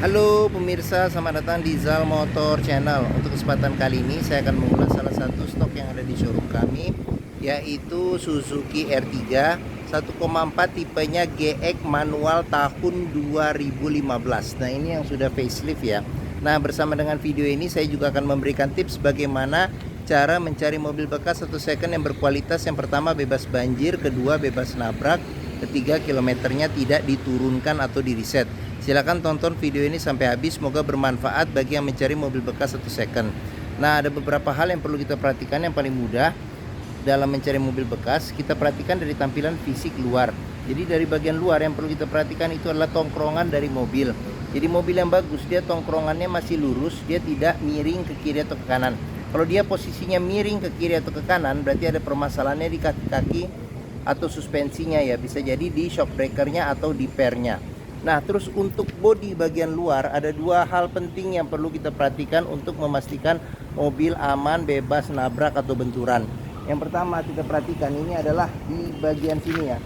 Halo pemirsa, selamat datang di Zal Motor Channel. Untuk kesempatan kali ini saya akan mengulas salah satu stok yang ada di showroom kami, yaitu Suzuki R3 1,4 tipenya GX manual tahun 2015. Nah, ini yang sudah facelift ya. Nah, bersama dengan video ini saya juga akan memberikan tips bagaimana cara mencari mobil bekas atau second yang berkualitas. Yang pertama, bebas banjir, kedua bebas nabrak, ketiga kilometernya tidak diturunkan atau di reset. Silahkan tonton video ini sampai habis, semoga bermanfaat bagi yang mencari mobil bekas atau second. Nah, ada beberapa hal yang perlu kita perhatikan. Yang paling mudah dalam mencari mobil bekas, kita perhatikan dari tampilan fisik luar. Jadi dari bagian luar yang perlu kita perhatikan itu adalah tongkrongan dari mobil. Jadi mobil yang bagus, dia tongkrongannya masih lurus, dia tidak miring ke kiri atau ke kanan. Kalau dia posisinya miring ke kiri atau ke kanan, berarti ada permasalahannya di kaki-kaki atau suspensinya ya. Bisa jadi di shock breakernya atau di pernya. Nah, terus untuk bodi bagian luar ada dua hal penting yang perlu kita perhatikan untuk memastikan mobil aman, bebas nabrak atau benturan. Yang pertama kita perhatikan ini adalah di bagian sini ya.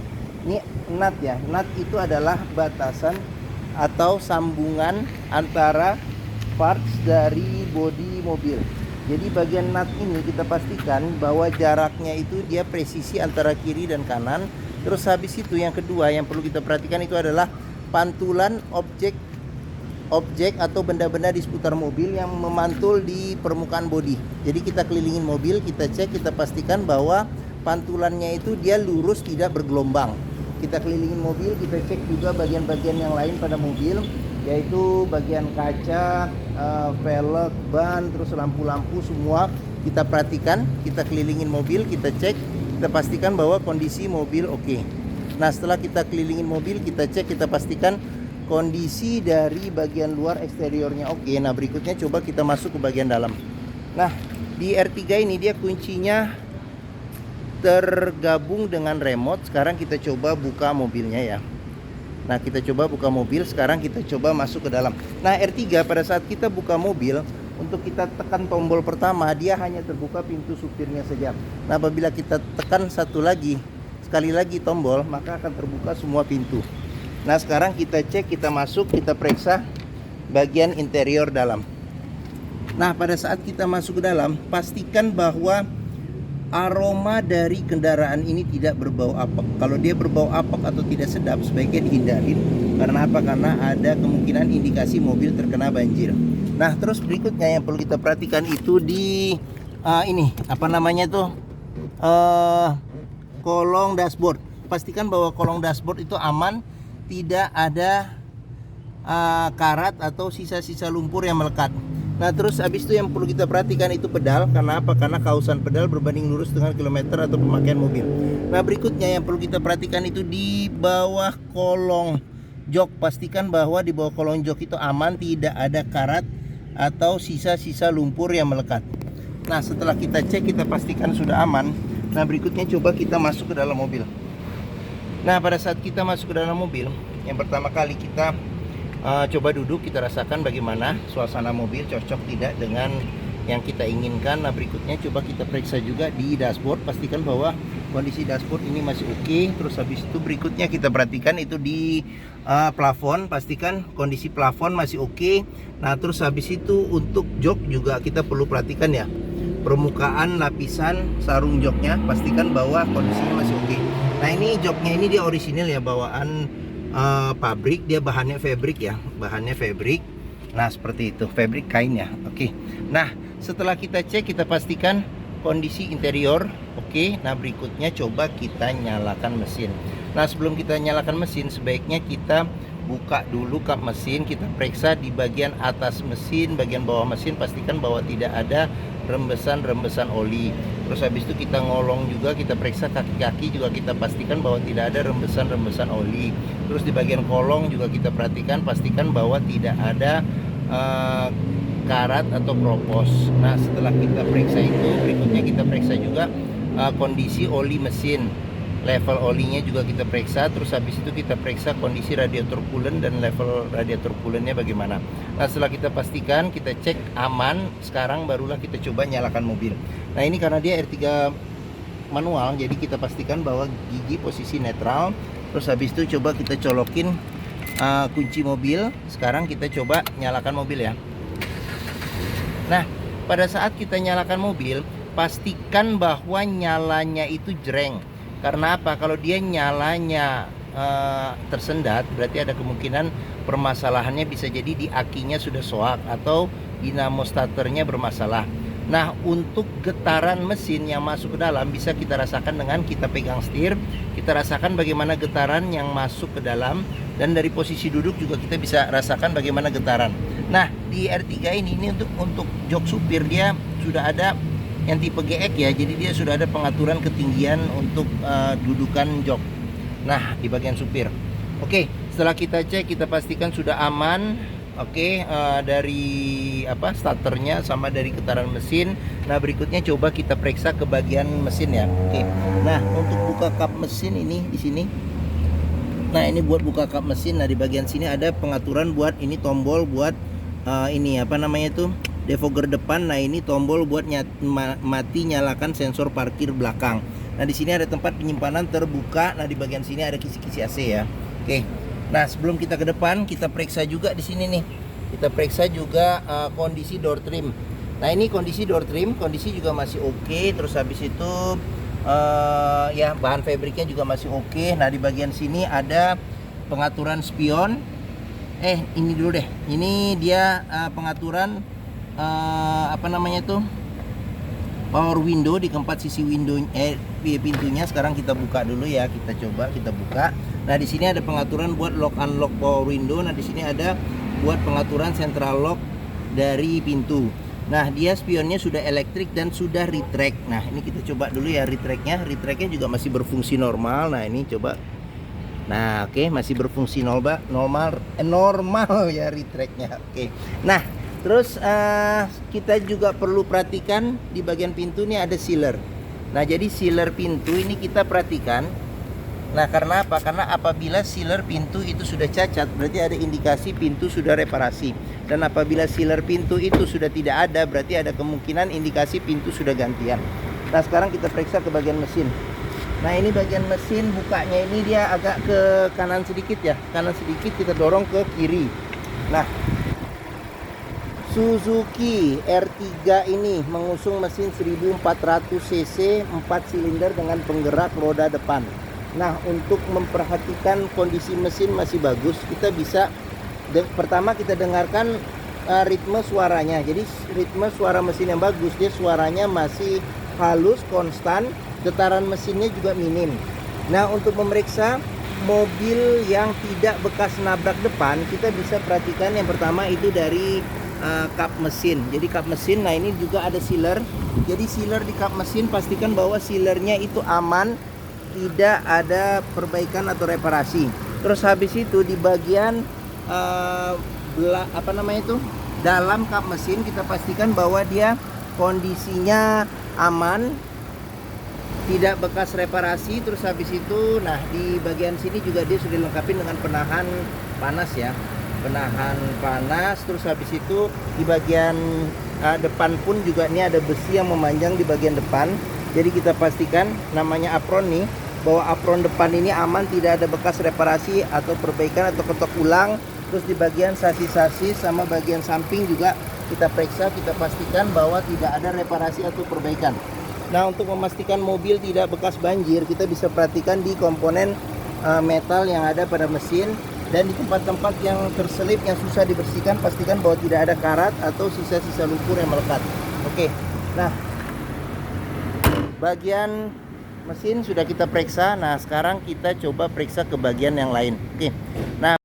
Ini nut ya. Nut itu adalah batasan atau sambungan antara parts dari bodi mobil. Jadi bagian nut ini kita pastikan bahwa jaraknya itu dia presisi antara kiri dan kanan. Terus habis itu yang kedua yang perlu kita perhatikan itu adalah pantulan objek atau benda-benda di seputar mobil yang memantul di permukaan bodi. Jadi kita kelilingin mobil, kita cek, kita pastikan bahwa pantulannya itu dia lurus, tidak bergelombang. Kita kelilingin mobil, kita cek juga bagian-bagian yang lain pada mobil, yaitu bagian kaca, velg, ban, terus lampu-lampu semua kita perhatikan. Kita kelilingin mobil, kita cek, kita pastikan bahwa kondisi mobil oke. Nah, setelah kita kelilingin mobil, kita cek, kita pastikan kondisi dari bagian luar eksteriornya oke. Nah, berikutnya coba kita masuk ke bagian dalam. Nah, di R3 ini dia kuncinya tergabung dengan remote. Sekarang kita coba buka mobilnya ya. Nah, kita coba buka mobil, sekarang kita coba masuk ke dalam. Nah, R3 pada saat kita buka mobil, untuk kita tekan tombol pertama, dia hanya terbuka pintu supirnya saja. Nah, apabila kita tekan sekali lagi tombol, maka akan terbuka semua pintu. Nah, sekarang kita cek, kita masuk, kita periksa bagian interior dalam. Nah, pada saat kita masuk ke dalam, pastikan bahwa aroma dari kendaraan ini tidak berbau apek. Kalau dia berbau apek atau tidak sedap, sebaiknya dihindarin. Karena apa? Karena ada kemungkinan indikasi mobil terkena banjir. Nah, terus berikutnya yang perlu kita perhatikan itu di ini apa namanya tuh, kolong dashboard. Pastikan bahwa kolong dashboard itu aman, tidak ada karat atau sisa-sisa lumpur yang melekat. Nah, terus habis itu yang perlu kita perhatikan itu pedal. Karena apa? Karena kausan pedal berbanding lurus dengan kilometer atau pemakaian mobil. Nah, berikutnya yang perlu kita perhatikan itu di bawah kolong jok. Pastikan bahwa di bawah kolong jok itu aman, tidak ada karat atau sisa-sisa lumpur yang melekat. Nah, setelah kita cek, kita pastikan sudah aman. Nah, berikutnya coba kita masuk ke dalam mobil. Nah, pada saat kita masuk ke dalam mobil, yang pertama kali kita coba duduk, kita rasakan bagaimana suasana mobil, cocok tidak dengan yang kita inginkan. Nah, berikutnya coba kita periksa juga di dashboard, pastikan bahwa kondisi dashboard ini masih oke. Terus habis itu berikutnya kita perhatikan itu di plafon, pastikan kondisi plafon masih oke. Nah, terus habis itu untuk jok juga kita perlu perhatikan ya, permukaan lapisan sarung joknya, pastikan bahwa kondisinya masih oke. Nah, ini joknya ini dia orisinil ya, bawaan pabrik, dia bahannya fabric ya, bahannya fabric. Nah, seperti itu, fabric kain ya. Oke. Nah, setelah kita cek, kita pastikan kondisi interior oke. Nah, berikutnya coba kita nyalakan mesin. Nah, sebelum kita nyalakan mesin, sebaiknya kita buka dulu kap mesin, kita periksa di bagian atas mesin, bagian bawah mesin, pastikan bahwa tidak ada rembesan-rembesan oli. Terus habis itu kita ngolong juga, kita periksa kaki-kaki juga, kita pastikan bahwa tidak ada rembesan-rembesan oli. Terus di bagian kolong juga kita perhatikan, pastikan bahwa tidak ada karat atau kropos. Nah, setelah kita periksa itu, berikutnya kita periksa juga kondisi oli mesin, level olinya juga kita periksa. Terus habis itu kita periksa kondisi radiator coolant dan level radiator coolantnya bagaimana. Nah, setelah kita pastikan, kita cek aman, sekarang barulah kita coba nyalakan mobil. Nah, ini karena dia R3 manual, jadi kita pastikan bahwa gigi posisi netral. Terus habis itu coba kita colokin kunci mobil. Sekarang kita coba nyalakan mobil ya. Nah, pada saat kita nyalakan mobil, pastikan bahwa nyalanya itu jreng. Karena apa? Kalau dia nyalanya tersendat, berarti ada kemungkinan permasalahannya bisa jadi di akinya sudah soak atau dinamo starternya bermasalah. Nah, untuk getaran mesin yang masuk ke dalam bisa kita rasakan dengan kita pegang setir. Kita rasakan bagaimana getaran yang masuk ke dalam, dan dari posisi duduk juga kita bisa rasakan bagaimana getaran. Nah, di R3 ini untuk jok supir dia sudah ada yang tipe GX ya. Jadi dia sudah ada pengaturan ketinggian untuk dudukan jok. Nah, di bagian supir. Oke, setelah kita cek, kita pastikan sudah aman. Oke, dari starternya sama dari getaran mesin. Nah, berikutnya coba kita periksa ke bagian mesin ya. Oke. Nah, untuk buka kap mesin ini di sini. Nah, ini buat buka kap mesin. Nah, di bagian sini ada pengaturan buat ini tombol buat defogger depan. Nah, ini tombol buat mati nyalakan sensor parkir belakang. Nah, di sini ada tempat penyimpanan terbuka. Nah, di bagian sini ada kisi-kisi AC ya. Oke. Nah, sebelum kita ke depan, kita periksa juga di sini nih. Kita periksa juga kondisi door trim. Nah, ini kondisi door trim, kondisi juga masih oke. Terus habis itu ya bahan fabriknya juga masih oke. Nah, di bagian sini ada pengaturan spion. Ini dulu deh. Ini dia pengaturan power window di keempat sisi pintunya. Sekarang kita buka dulu ya, kita buka. Nah, di sini ada pengaturan buat lock unlock power window. Nah, di sini ada buat pengaturan central lock dari pintu. Nah, dia spionnya sudah elektrik dan sudah retract. Nah, ini kita coba dulu ya retractnya. Retractnya juga masih berfungsi normal. Nah, ini coba. Nah, oke, masih berfungsi normal ya retractnya. Oke. Nah, terus kita juga perlu perhatikan di bagian pintu ini ada sealer. Nah, jadi sealer pintu ini kita perhatikan. Nah, karena apa? Karena apabila sealer pintu itu sudah cacat, berarti ada indikasi pintu sudah reparasi. Dan apabila sealer pintu itu sudah tidak ada, berarti ada kemungkinan indikasi pintu sudah gantian. Nah, sekarang kita periksa ke bagian mesin. Nah, ini bagian mesin bukanya ini dia agak ke kanan sedikit ya. Kanan sedikit, kita dorong ke kiri. Nah, Suzuki R3 ini mengusung mesin 1400 cc 4 silinder dengan penggerak roda depan. Nah, untuk memperhatikan kondisi mesin masih bagus, kita bisa pertama kita dengarkan ritme suaranya. Jadi ritme suara mesin yang bagus, dia suaranya masih halus, konstan, getaran mesinnya juga minim. Nah, untuk memeriksa mobil yang tidak bekas nabrak depan, kita bisa perhatikan yang pertama itu dari kap mesin. Jadi kap mesin, nah ini juga ada sealer. Jadi sealer di kap mesin, pastikan bahwa sealernya itu aman, tidak ada perbaikan atau reparasi. Terus habis itu di bagian dalam kap mesin, kita pastikan bahwa dia kondisinya aman, tidak bekas reparasi. Terus habis itu, nah di bagian sini juga dia sudah dilengkapi dengan penahan panas ya, penahan panas. Terus habis itu di bagian depan pun juga ini ada besi yang memanjang di bagian depan. Jadi kita pastikan namanya apron nih, bahwa apron depan ini aman, tidak ada bekas reparasi atau perbaikan atau ketok ulang. Terus di bagian sasis-sasis sama bagian samping juga kita periksa, kita pastikan bahwa tidak ada reparasi atau perbaikan. Nah, untuk memastikan mobil tidak bekas banjir, kita bisa perhatikan di komponen metal yang ada pada mesin, dan di tempat-tempat yang terselip yang susah dibersihkan, pastikan bahwa tidak ada karat atau sisa-sisa lumpur yang melekat. Oke. Nah, bagian mesin sudah kita periksa. Nah, sekarang kita coba periksa ke bagian yang lain. Oke. Nah,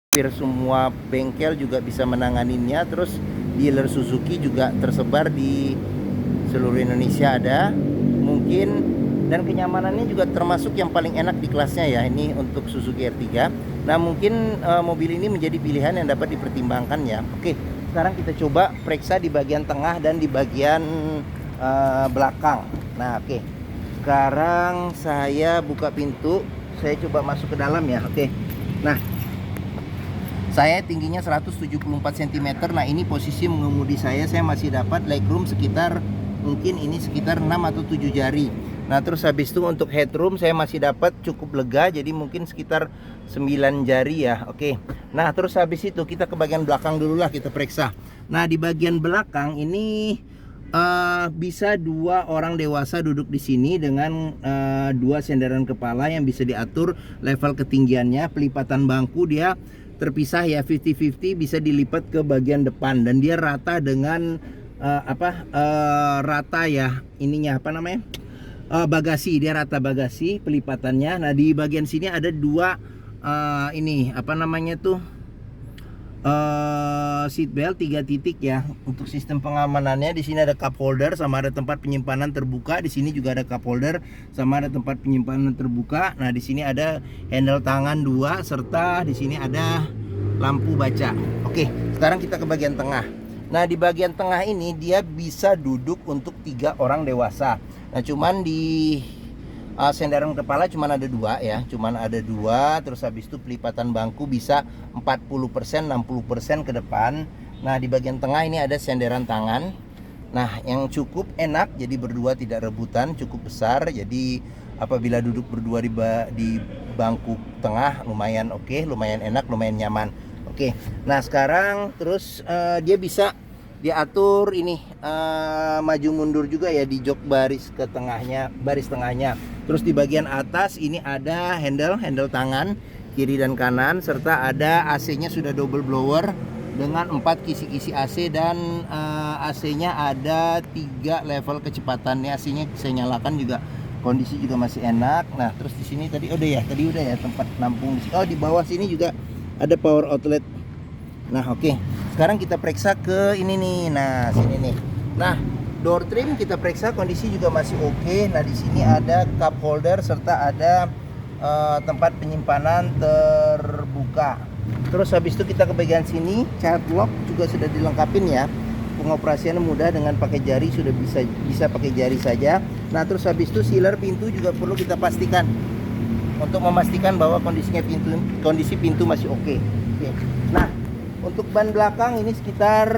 hampir semua bengkel juga bisa menanganinya. Terus dealer Suzuki juga tersebar di seluruh Indonesia ada. Mungkin dan kenyamanannya juga termasuk yang paling enak di kelasnya ya, ini untuk Suzuki R3. Nah, mungkin mobil ini menjadi pilihan yang dapat dipertimbangkan ya. Oke, sekarang kita coba periksa di bagian tengah dan di bagian belakang. Nah, oke. Sekarang saya buka pintu, saya coba masuk ke dalam ya. Oke. Nah, Saya tingginya 174 cm. Nah ini posisi mengemudi saya masih dapat legroom sekitar, mungkin ini sekitar 6 atau 7 jari. Nah terus habis itu untuk headroom saya masih dapat cukup lega, jadi mungkin sekitar 9 jari ya. Oke. Nah terus habis itu kita ke bagian belakang dulu lah, kita periksa. Nah di bagian belakang ini bisa 2 orang dewasa duduk di sini dengan 2 senderan kepala yang bisa diatur level ketinggiannya. Pelipatan bangku dia terpisah ya, 50-50, bisa dilipat ke bagian depan dan dia rata dengan rata ya ininya apa namanya, bagasi, dia rata bagasi pelipatannya. Nah di bagian sini ada 2 ini apa namanya tuh, seat belt 3 titik ya. Untuk sistem pengamanannya di sini ada cup holder sama ada tempat penyimpanan terbuka. Di sini juga ada cup holder sama ada tempat penyimpanan terbuka. Nah di sini ada handle tangan 2 serta di sini ada lampu baca. Oke, sekarang kita ke bagian tengah. Nah di bagian tengah ini dia bisa duduk untuk 3 orang dewasa. Nah cuman di senderan kepala cuman ada 2 ya, cuman ada 2. Terus habis itu pelipatan bangku bisa 40%, 60% ke depan. Nah di bagian tengah ini ada senderan tangan. Nah yang cukup enak, jadi berdua tidak rebutan, cukup besar. Jadi apabila duduk berdua di bangku tengah lumayan oke, lumayan enak, lumayan nyaman. Oke. Nah sekarang terus dia bisa diatur ini maju mundur juga ya di jok baris ke tengahnya, baris tengahnya. Terus di bagian atas ini ada handle tangan kiri dan kanan, serta ada AC-nya sudah double blower dengan 4 kisi-kisi AC dan AC-nya ada 3 level kecepatannya. AC-nya saya nyalakan juga, kondisi juga masih enak. Nah terus di sini tadi udah ya tempat nampung. Oh di bawah sini juga ada power outlet. Nah oke. Sekarang kita periksa ke ini nih. Nah sini nih. Nah door trim kita periksa, kondisi juga masih oke. Nah di sini ada cup holder serta ada tempat penyimpanan terbuka. Terus habis itu kita ke bagian sini, child lock juga sudah dilengkapin ya. Pengoperasiannya mudah dengan pakai jari, sudah bisa pakai jari saja. Nah terus habis itu sealer pintu juga perlu kita pastikan untuk memastikan bahwa kondisi pintu masih oke. Nah untuk ban belakang ini sekitar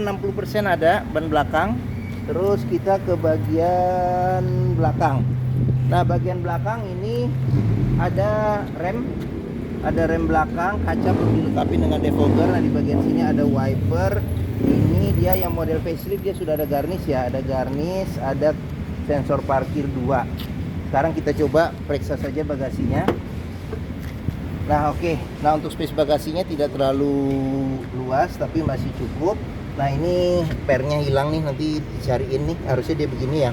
60% ada ban belakang. Terus kita ke bagian belakang. Nah bagian belakang ini ada rem belakang, kaca belum dilengkapi dengan defogger. Nah di bagian sini ada wiper. Ini dia yang model facelift, dia sudah ada garnish ya, ada sensor parkir 2. Sekarang kita coba periksa saja bagasinya. Nah oke. Nah untuk space bagasinya tidak terlalu luas tapi masih cukup. Nah ini pernya hilang nih, nanti dicariin nih, harusnya dia begini ya.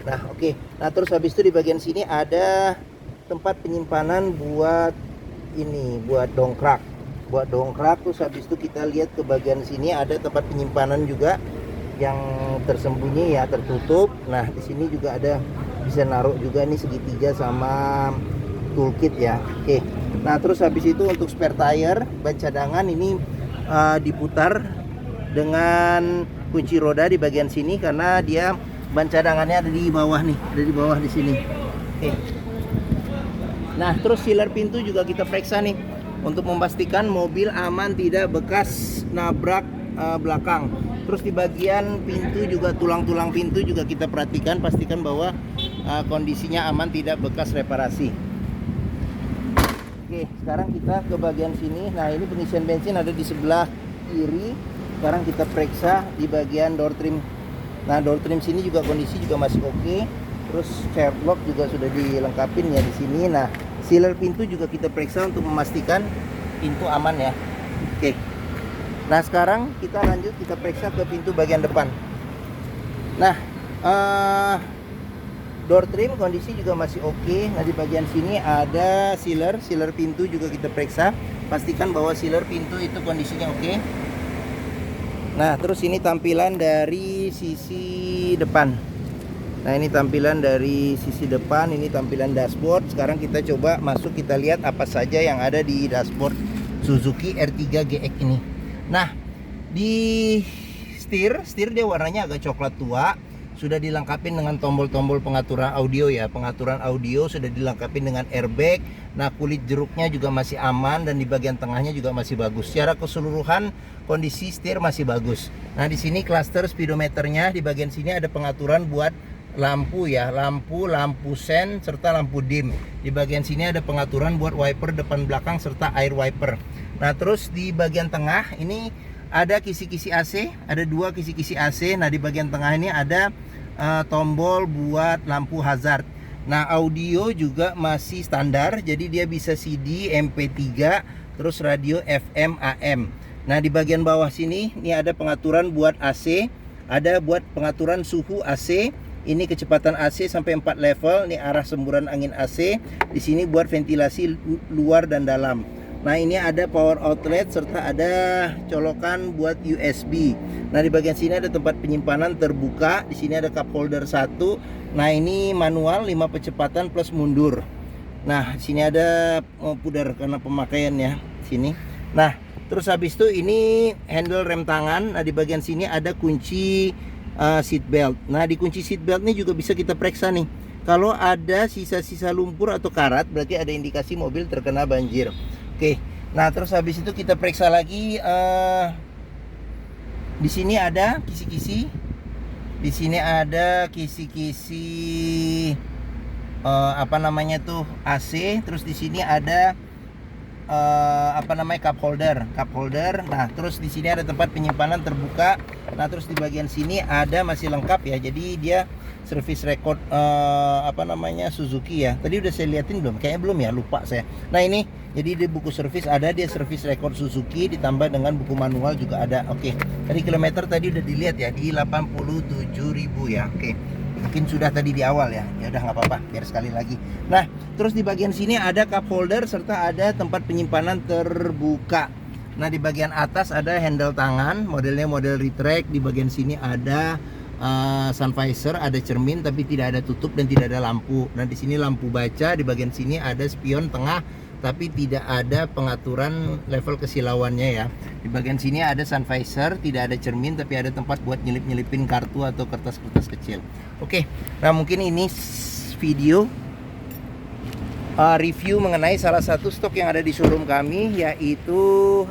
Nah oke. Nah terus habis itu di bagian sini ada tempat penyimpanan buat ini, buat dongkrak. Terus habis itu kita lihat ke bagian sini ada tempat penyimpanan juga yang tersembunyi ya, tertutup. Nah di sini juga ada, bisa naruh juga nih segitiga sama toolkit ya. Oke. Nah terus habis itu untuk spare tire ban cadangan ini diputar dengan kunci roda di bagian sini karena dia ban cadangannya ada di bawah nih, ada di bawah di sini. Oke. Nah terus sealer pintu juga kita periksa nih untuk memastikan mobil aman tidak bekas nabrak belakang. Terus di bagian pintu juga, tulang-tulang pintu juga kita perhatikan, pastikan bahwa kondisinya aman, tidak bekas reparasi. Oke, sekarang kita ke bagian sini. Nah ini pengisian bensin ada di sebelah kiri. Sekarang kita periksa di bagian door trim. Nah door trim sini juga kondisi juga masih oke. Terus child lock juga sudah dilengkapin ya di sini. Nah sealer pintu juga kita periksa untuk memastikan pintu aman ya. Oke. Nah sekarang kita lanjut, kita periksa ke pintu bagian depan. Nah door trim kondisi juga masih oke. Nah di bagian sini ada sealer pintu juga kita periksa, pastikan bahwa sealer pintu itu kondisinya oke. Nah terus ini tampilan dari sisi depan. Nah ini tampilan dari sisi depan, ini tampilan dashboard. Sekarang kita coba masuk, kita lihat apa saja yang ada di dashboard Suzuki R3 GX ini. Nah di setir dia warnanya agak coklat tua. sudah dilengkapi dengan tombol-tombol pengaturan audio ya. Pengaturan audio sudah dilengkapi dengan airbag. Nah, kulit jeruknya juga masih aman dan di bagian tengahnya juga masih bagus. Secara keseluruhan kondisi setir masih bagus. Nah, di sini cluster speedometernya, di bagian sini ada pengaturan buat lampu ya, lampu sen serta lampu dim. Di bagian sini ada pengaturan buat wiper depan belakang serta air wiper. Nah, terus di bagian tengah ini ada kisi-kisi AC, ada 2 kisi-kisi AC. Nah, di bagian tengah ini ada tombol buat lampu hazard. Nah, audio juga masih standar, jadi dia bisa CD, MP3, terus radio FM, AM. Nah, di bagian bawah sini ini ada pengaturan buat AC, ada buat pengaturan suhu AC. Ini kecepatan AC sampai 4 level, ini arah semburan angin AC. Di sini buat ventilasi luar dan dalam. Nah, ini ada power outlet serta ada colokan buat USB. Nah, di bagian sini ada tempat penyimpanan terbuka. Di sini ada cup holder 1. Nah, ini manual 5 percepatan plus mundur. Nah, di sini ada pudar karena pemakaian ya, sini. Nah, terus habis itu ini handle rem tangan. Nah, di bagian sini ada kunci seat belt. Nah, di kunci seat belt ini juga bisa kita periksa nih. Kalau ada sisa-sisa lumpur atau karat, berarti ada indikasi mobil terkena banjir. Oke, nah terus habis itu kita periksa lagi. Di sini ada kisi-kisi, di sini ada kisi-kisi apa namanya tuh AC. Terus di sini ada cup holder. Nah, terus di sini ada tempat penyimpanan terbuka. Nah, terus di bagian sini ada masih lengkap ya. Jadi dia service record Suzuki ya. Tadi udah saya liatin belum? Kayaknya belum ya, lupa saya. Nah, ini jadi di buku service ada, dia service record Suzuki ditambah dengan buku manual juga ada. Oke. Tadi kilometer tadi udah dilihat ya, di 87.000 ya. Oke. Mungkin sudah tadi di awal ya. Ya udah nggak apa-apa, biar sekali lagi. Nah, terus di bagian sini ada cup holder serta ada tempat penyimpanan terbuka. Nah, di bagian atas ada handle tangan, modelnya model retract. Di bagian sini ada sun visor, ada cermin tapi tidak ada tutup dan tidak ada lampu. Nah, di sini lampu baca. Di bagian sini ada spion tengah tapi tidak ada pengaturan level kesilauannya ya. Di bagian sini ada sun visor, tidak ada cermin tapi ada tempat buat nyelip-nyelipin kartu atau kertas-kertas kecil. Oke, nah mungkin ini video review mengenai salah satu stok yang ada di showroom kami, yaitu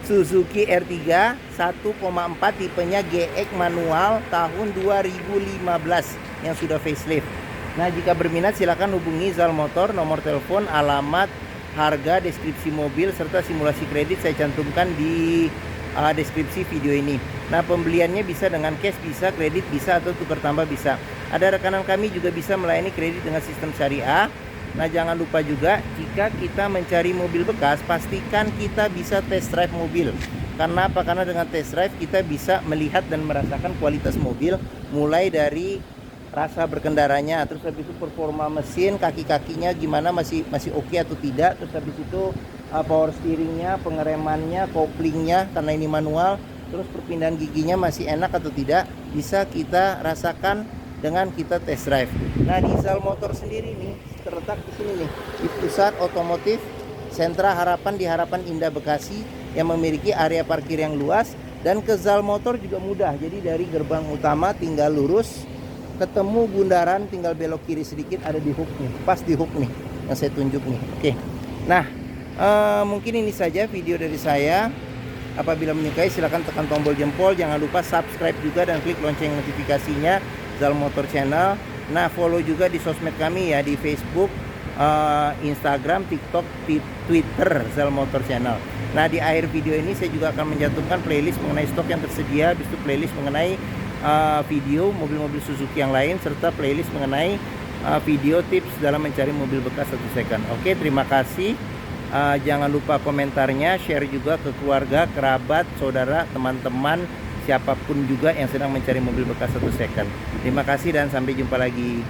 Suzuki R3 1,4 tipenya GX manual tahun 2015 yang sudah facelift. Nah, jika berminat silakan hubungi Zal Motor. Nomor telepon, alamat, harga, deskripsi mobil serta simulasi kredit saya cantumkan di deskripsi video ini. Nah, pembeliannya bisa dengan cash, bisa kredit, bisa atau tukar tambah bisa. Ada rekanan kami juga bisa melayani kredit dengan sistem syariah. Nah, jangan lupa juga jika kita mencari mobil bekas, pastikan kita bisa test drive mobil. Karena apa? Karena dengan test drive kita bisa melihat dan merasakan kualitas mobil, mulai dari rasa berkendaranya, terus habis itu performa mesin, kaki-kakinya gimana, masih oke atau tidak. Terus habis itu power steeringnya, pengeremannya, koplingnya karena ini manual, terus perpindahan giginya masih enak atau tidak, bisa kita rasakan dengan kita test drive. Nah, di Zal Motor sendiri nih terletak di sini nih, di pusat otomotif Sentra Harapan di Harapan Indah Bekasi yang memiliki area parkir yang luas, dan ke Zal Motor juga mudah. Jadi dari gerbang utama tinggal lurus, ketemu bundaran tinggal belok kiri sedikit, ada di hook nih, pas di hook nih yang saya tunjuk nih. Oke. Nah, mungkin ini saja video dari saya. Apabila menyukai silahkan tekan tombol jempol, jangan lupa subscribe juga dan klik lonceng notifikasinya Zal Motor Channel. Nah, follow juga di sosmed kami ya, di Facebook, Instagram, TikTok, Twitter Zal Motor Channel. Nah, di akhir video ini saya juga akan mencantumkan playlist mengenai stok yang tersedia, habis itu playlist mengenai video mobil-mobil Suzuki yang lain, serta playlist mengenai video tips dalam mencari mobil bekas 1 second. Oke, terima kasih. Jangan lupa komentarnya, share juga ke keluarga, kerabat, saudara, teman-teman, siapapun juga yang sedang mencari mobil bekas 1 second. Terima kasih dan sampai jumpa lagi.